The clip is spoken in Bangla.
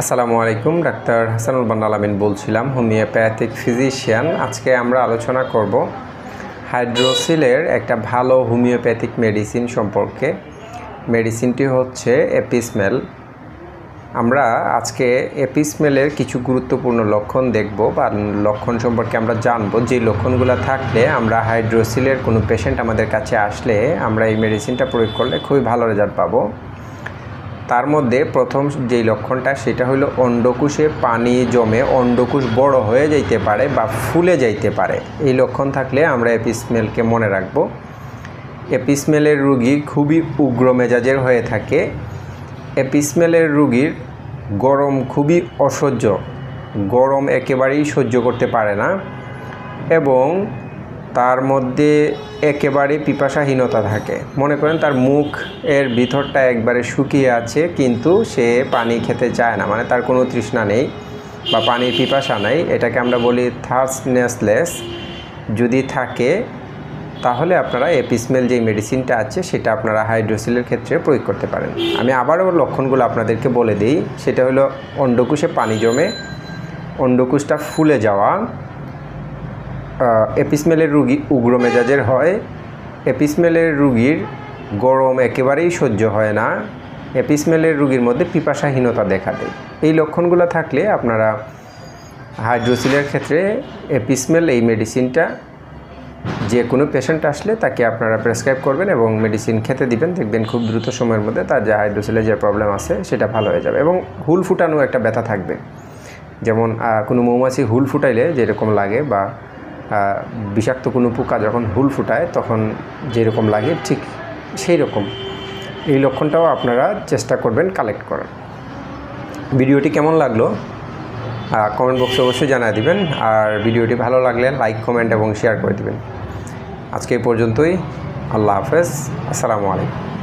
আসসালামু আলাইকুম। ডাক্তার হাসানুল বান্না আলামিন বলছিলাম, হোমিওপ্যাথিক ফিজিশিয়ান। আজকে আমরা আলোচনা করব হাইড্রোসিলের একটা ভালো হোমিওপ্যাথিক মেডিসিন সম্পর্কে। মেডিসিনটি হচ্ছে এপিসমেল। আমরা আজকে এপিসমেলের কিছু গুরুত্বপূর্ণ লক্ষণ দেখব বা লক্ষণ সম্পর্কে আমরা জানব, যে লক্ষণগুলো থাকলে আমরা হাইড্রোসিলের কোনো পেশেন্ট আমাদের কাছে আসলে আমরা এই মেডিসিনটা প্রয়োগ করলে খুবই ভালো রেজাল্ট পাবো। তার মধ্যে প্রথম যেই লক্ষণটা সেটা হলো অন্ডকোষে পানি জমে অন্ডকোষ বড় হয়ে যাইতে পারে বা ফুলে যাইতে পারে। এই লক্ষণ থাকলে আমরা এপিসমেলকে মনে রাখব। এপিসমেলের রোগী খুবই উগ্র মেজাজের হয়ে থাকে। এপিসমেলের রোগীর গরম খুবই অসহ্য, গরম একেবারেই সহ্য করতে পারে না এবং তার মধ্যে একেবারে পিপাসাহীনতা থাকে। মনে করেন তার মুখ এর ভিতরটা একবারে শুকিয়ে আছে, কিন্তু সে পানি খেতে চায় না, মানে তার কোনো তৃষ্ণা নেই বা পানির পিপাসা নেই। এটাকে আমরা বলি থার্স্টনেসলেস যদি থাকে, তাহলে আপনারা এপিসমেল যেই মেডিসিনটা আছে সেটা আপনারা হাইড্রোসিলের ক্ষেত্রে প্রয়োগ করতে পারেন। আমি আবারও লক্ষণগুলো আপনাদেরকে বলে দিই। সেটা হলো অন্ডকোষে পানি জমে অন্ডকোষটা ফুলে যাওয়া, এপিসমেলের রুগী উগ্র মেজাজের হয়, এপিসমেলের রুগীর গরম একেবারেই সহ্য হয় না, এপিসমেলের রুগীর মধ্যে পিপাসাহীনতা দেখা দেয়। এই লক্ষণগুলো থাকলে আপনারা হাইড্রোসিলের ক্ষেত্রে এপিসমেল এই মেডিসিনটা যে কোনো পেশেন্ট আসলে তাকে আপনারা প্রেসক্রাইব করবেন এবং মেডিসিন খেতে দিবেন। দেখবেন খুব দ্রুত সময়ের মধ্যে তার যে হাইড্রোসিলের যে প্রবলেম আছে সেটা ভালো হয়ে যাবে এবং হুল ফুটানো একটা ব্যথা থাকবে। যেমন কোনো মৌমাছি হুল ফুটাইলে যেরকম লাগে বা বিষাক্ত কোনো পোকা যখন হুল ফুটায় তখন যেরকম লাগে ঠিক সেই রকম এই লক্ষণটাও আপনারা চেষ্টা করবেন কালেক্ট করার। ভিডিওটি কেমন লাগলো কমেন্ট বক্সে অবশ্যই জানিয়ে দিবেন, আর ভিডিওটি ভালো লাগলে লাইক, কমেন্ট এবং শেয়ার করে দিবেন। আজকে এই পর্যন্তই। আল্লাহ হাফেজ। আসসালামু আলাইকুম।